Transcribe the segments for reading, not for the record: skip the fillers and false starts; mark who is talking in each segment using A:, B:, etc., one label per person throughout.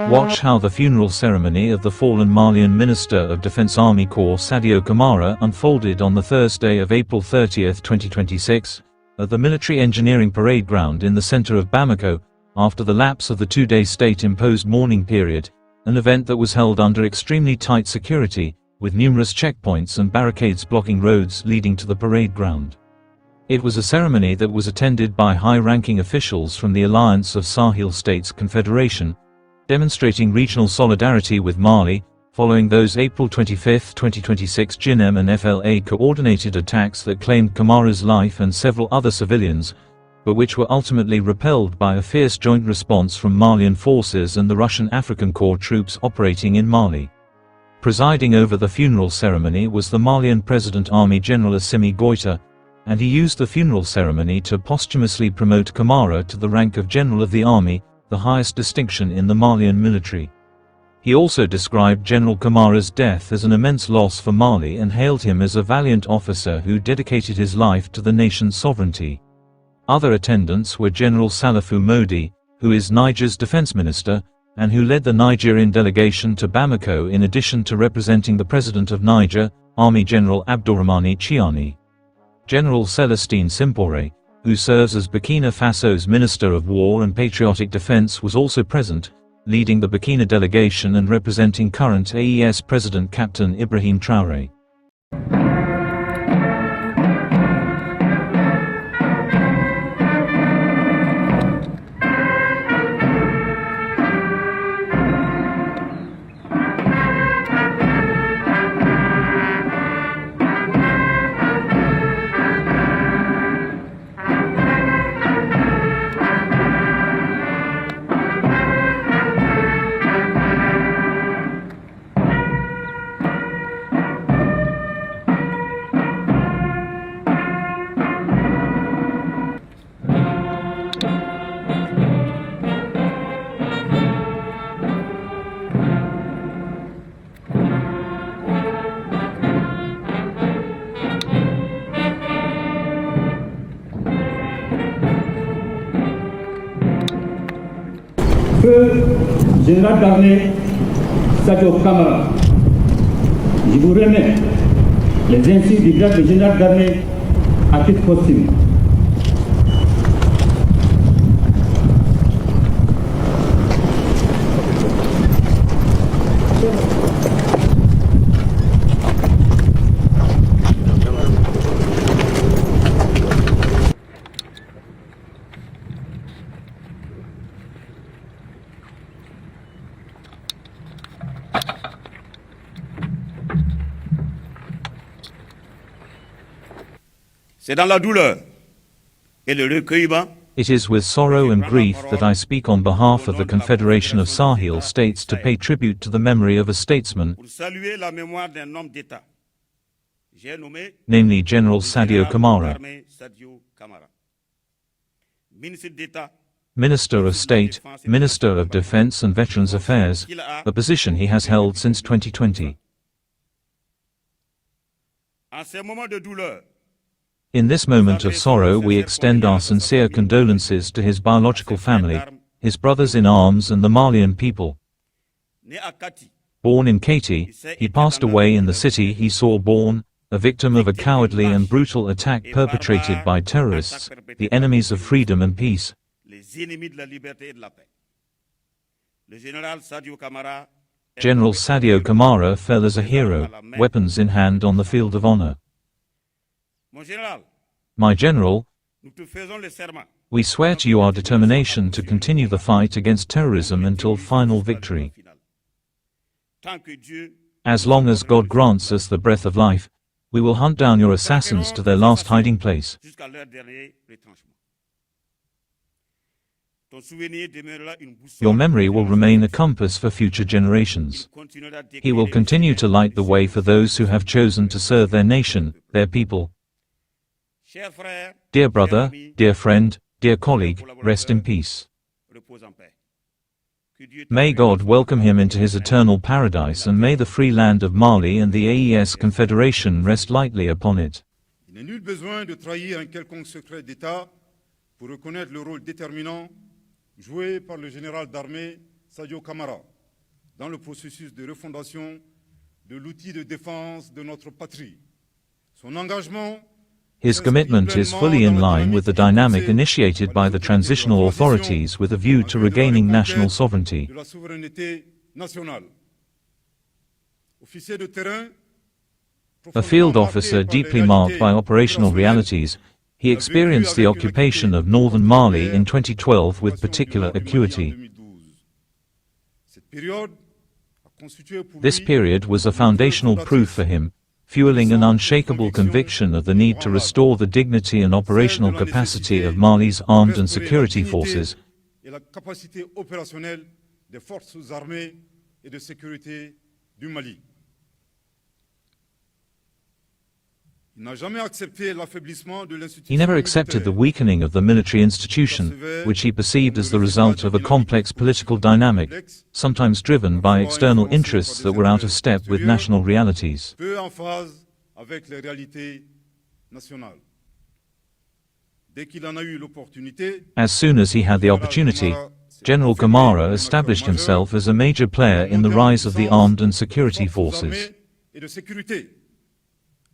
A: Watch how the funeral ceremony of the fallen Malian Minister of Defense Army Corps Sadio Camara unfolded on the Thursday of April 30, 2026, at the Military Engineering Parade Ground in the center of Bamako, after the lapse of the two-day state-imposed mourning period, an event that was held under extremely tight security, with numerous checkpoints and barricades blocking roads leading to the parade ground. It was a ceremony that was attended by high-ranking officials from the Alliance of Sahel States Confederation, demonstrating regional solidarity with Mali, following those April 25, 2026 Jinm and F-L-A coordinated attacks that claimed Camara's life and several other civilians, but which were ultimately repelled by a fierce joint response from Malian forces and the Russian African Corps troops operating in Mali. Presiding over the funeral ceremony was the Malian President Army General Assimi Goïta, and he used the funeral ceremony to posthumously promote Camara to the rank of General of the Army, the highest distinction in the Malian military. He also described General Camara's death as an immense loss for Mali and hailed him as a valiant officer who dedicated his life to the nation's sovereignty. Other attendants were General Salifou Modi, who is Niger's defense minister, and who led the Nigerian delegation to Bamako in addition to representing the President of Niger, Army General Abdourahmane Chiani. General Celestine Simpore, who serves as Burkina Faso's Minister of War and Patriotic Defense, was also present, leading the Burkina delegation and representing current AES President Captain Ibrahim Traoré.
B: Feu Général d'armée Sadio Camara, je vous remets les insignes du grade de général d'armée à titre posthume.
C: C'est dans la douleur et le recueillement.
A: It is with sorrow and grief that I speak on behalf of the Confederation of Sahel States to pay tribute to the memory of a statesman, namely General Sadio Camara, Minister of State, Minister of Defense and Veterans Affairs, a position he has held since 2020. In this moment of sorrow we extend our sincere condolences to his biological family, his brothers in arms and the Malian people. Born in Katy, he passed away in the city he saw born, a victim of a cowardly and brutal attack perpetrated by terrorists, the enemies of freedom and peace. General Sadio Camara fell as a hero, weapons in hand on the field of honor. My General, we swear to you our determination to continue the fight against terrorism until final victory. As long as God grants us the breath of life, we will hunt down your assassins to their last hiding place. Your memory will remain a compass for future generations. He will continue to light the way for those who have chosen to serve their nation, their people. Dear brother, dear friend, dear colleague, rest in peace. May God welcome him into his eternal paradise, and may the free land of Mali and the AES Confederation rest lightly upon it.
D: Il n'est nul besoin de trahir un quelconque secret d'État pour reconnaître le rôle déterminant joué par le général d'armée Sadio Camara. dans le processus de refondation de l'outil de défense de notre patrie. Son engagement
A: His commitment is fully in line with the dynamic initiated by the transitional authorities with a view to regaining national sovereignty.
D: de la souveraineté nationale. Officier de terrain,
A: A field officer deeply marked by operational realities, he experienced the occupation of northern Mali in 2012 with particular acuity. This period was a foundational proof for him, fueling an unshakable conviction of the need to restore the dignity and operational capacity of Mali's armed and security forces,
D: et la capacité opérationnelle des forces armées et de sécurité du Mali. Il n'a jamais accepté l'affaiblissement de l'institution
A: He never accepted the weakening of the military institution, which he perceived as the result of a complex political dynamic, sometimes driven by external interests that were out of step with national realities.
D: peu en phase avec les réalités nationales. Dès qu'il en a eu l'opportunité,
A: As soon as he had the opportunity, General Camara established himself as a major player in the rise of the armed and security
D: forces
A: forces.
D: armées et de sécurité,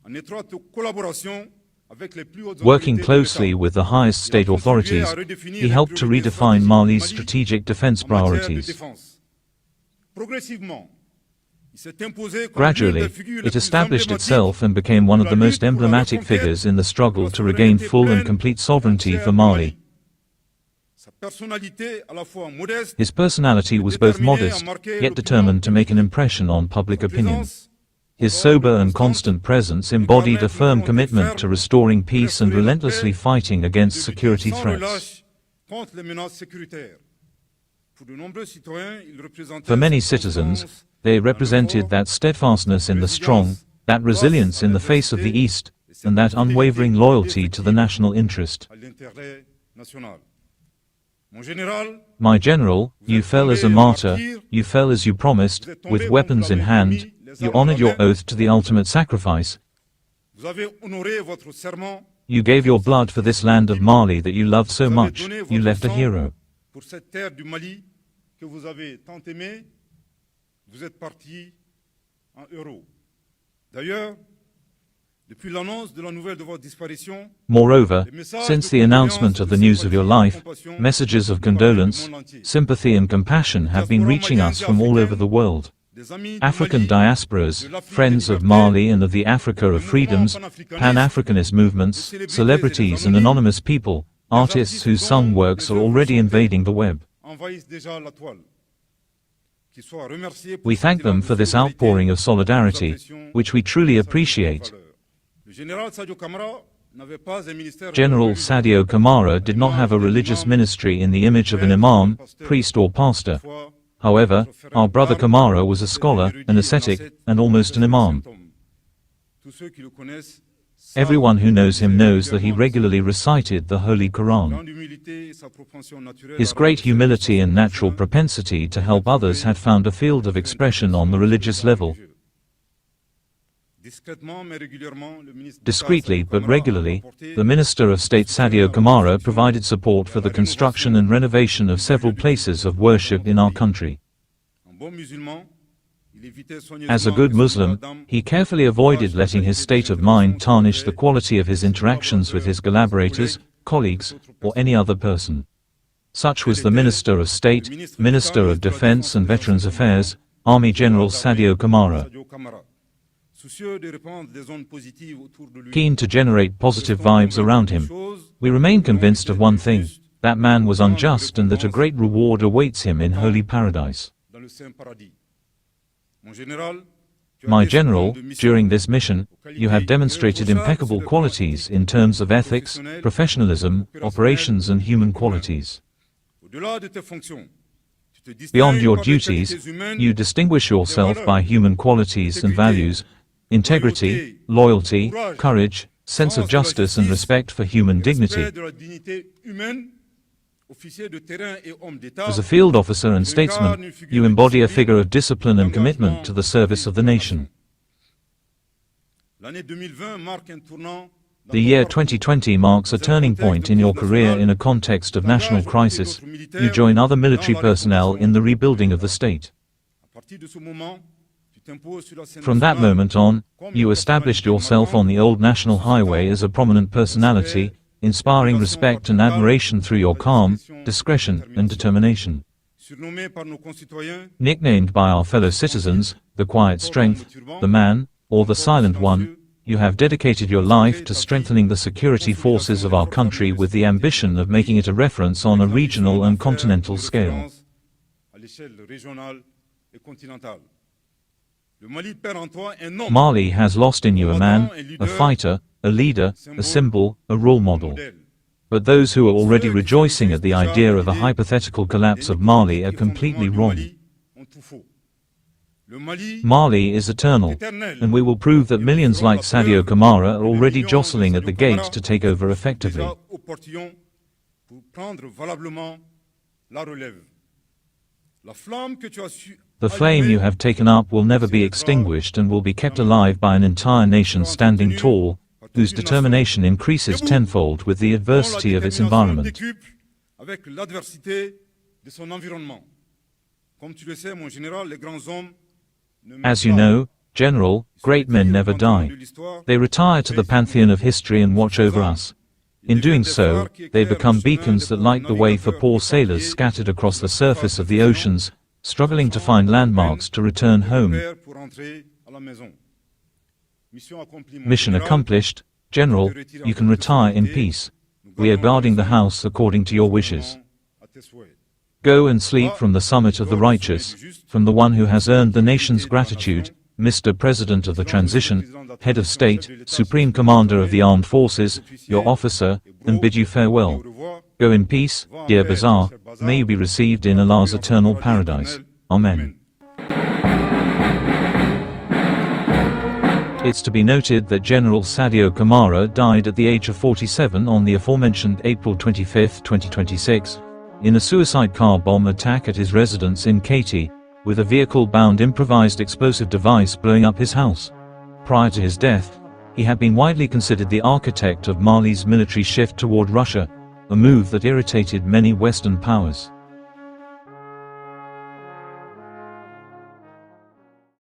D: en étroite collaboration avec les plus hautes
A: Working
D: autorités de
A: closely
D: l'État.
A: with the highest state authorities, he helped to redefine Mali's strategic defense
D: En matière de
A: priorities.
D: défense. Progressivement, il s'est imposé comme
A: Gradually,
D: l'une des figures les
A: it
D: plus
A: established
D: emblématiques
A: itself and became one of the most emblematic figures in the struggle to regain full and complete sovereignty for Mali.
D: Sa personnalité à la fois modeste,
A: His personality was both modest, yet determined to make an impression on public opinion.
D: présence,
A: His sober and constant presence embodied a firm commitment to restoring peace and relentlessly fighting against security
D: sans
A: threats.
D: relâche contre les menaces sécuritaires. Pour de nombreux citoyens, il représentait
A: For many
D: cette
A: citizens,
D: constance
A: they represented that steadfastness in the strong, that resilience in the face of the East, and that unwavering loyalty to the national interest.
D: à l'intérêt national. Mon général,
A: My general, you fell as a martyr, you fell as you promised, with weapons in hand, you honored your oath to the ultimate sacrifice,
D: vous avez honoré votre serment
A: you gave your blood for this land of Mali that you loved so much, you left a hero.
D: pour cette terre du Mali que vous avez tant aimée. Vous êtes parti en héros. D'ailleurs, depuis l'annonce de la nouvelle de votre disparition,
A: Moreover, since the announcement of the news of your life, messages of condolence, sympathy and compassion have been reaching us from all over the world.
D: des amis du
A: African
D: Mali,
A: diasporas, friends of Mali and of the Africa of freedoms, Pan-Africanist movements, celebrities and anonymous people, artists whose sung works are already invading the web.
D: envahissent déjà la toile. Qu'ils soient remerciés pour
A: We
D: cet
A: thank
D: élan
A: them
D: de
A: for this
D: solidarité
A: outpouring of
D: que nous
A: solidarity,
D: apprécions
A: which we truly
D: et
A: appreciate.
D: valeurs. Le général Sadio Camara n'avait pas un ministère
A: General
D: religieux.
A: Sadio Camara did not have a religious ministry in the image of an imam, priest or pastor.
D: Toutefois,
A: However, our brother Camara was a scholar, an ascetic, and almost an imam.
D: tous ceux qui le connaissent savent
A: Everyone who knows him knows that he regularly recited the Holy Quran.
D: grande humilité et sa propension naturelle
A: His
D: à
A: great
D: rendre
A: humility and natural
D: service
A: propensity to help others had found a field of expression on the religious level.
D: Discrètement, mais régulièrement, le ministre d'État
A: Discreetly
D: Sadio
A: but
D: Camara a
A: regularly,
D: apporté
A: the Minister of State Sadio Camara provided support for the construction and renovation of several places of worship in our country.
D: un bon musulman, il évitait soigneusement
A: As a good
D: que son
A: Muslim,
D: état d'âme
A: he carefully avoided letting his state of mind tarnish the quality of his interactions with his collaborators, colleagues, or any other person. Such was the Minister of State, Minister of Defense and Veterans Affairs, Army General Sadio Camara.
D: Sadio Camara. Soucieux de répandre des ondes positives autour de lui.
A: Keen to generate positive vibes around him, we remain convinced of one thing, that man was unjust and that a great reward awaits him in holy paradise.
D: Dans le Saint Paradis. Mon général, tu as
A: My
D: été
A: general,
D: homme de mission.
A: during this mission, you have demonstrated impeccable qualities in terms of ethics, professionalism, operations and human qualities.
D: Au-delà de tes fonctions, tu te distingues
A: Beyond your
D: par des
A: duties,
D: qualités humaines,
A: you distinguish yourself by human qualities and values, integrity, loyalty, courage, sense of justice and respect for human dignity.
D: respect de la dignité humaine. Officier de terrain et homme d'État,
A: As a field officer and statesman, you embody a figure of discipline and commitment to the service of the nation.
D: l'année 2020 marque un tournant dans
A: The
D: ton
A: year
D: parcours.
A: 2020 marks a turning point in your career in a context of national crisis. You join other military personnel in the rebuilding of the state. From that moment on, you established yourself on the old national highway as a prominent personality, inspiring respect and admiration through your calm, discretion, and determination. Nicknamed by our fellow citizens, the quiet strength, the man, or the silent one, you have dedicated your life to strengthening the security forces of our country with the ambition of making it a reference on a regional and continental scale. Mali has lost in you a man, a fighter, a leader, a symbol, a role model. But those who are already rejoicing at the idea of a hypothetical collapse of Mali are completely wrong. Mali is eternal, and we will prove that millions like Sadio Camara are already jostling at the gate to take over effectively. The flame you have taken up will never be extinguished and will be kept alive by an entire nation standing tall, whose determination increases tenfold with the adversity of its environment. As you know, General, great men never die. They retire to the pantheon of history and watch over us. In doing so, they become beacons that light the way for poor sailors scattered across the surface of the oceans, struggling to find landmarks to return home. Mission accomplished. General, you can retire in peace. We are guarding the house according to your wishes. Go and sleep from the summit of the righteous, from the one who has earned the nation's gratitude, Mr. President of the Transition, Head of State, Supreme Commander of the Armed Forces, your officer, and bid you farewell. Go in peace, dear Bazar, may you be received in Allah's eternal paradise. Amen. It's to be noted that General Sadio Camara died at the age of 47 on the aforementioned April 25, 2026, in a suicide car bomb attack at his residence in Katy, with a vehicle-bound improvised explosive device blowing up his house. Prior to his death, he had been widely considered the architect of Mali's military shift toward Russia, a move that irritated many Western powers.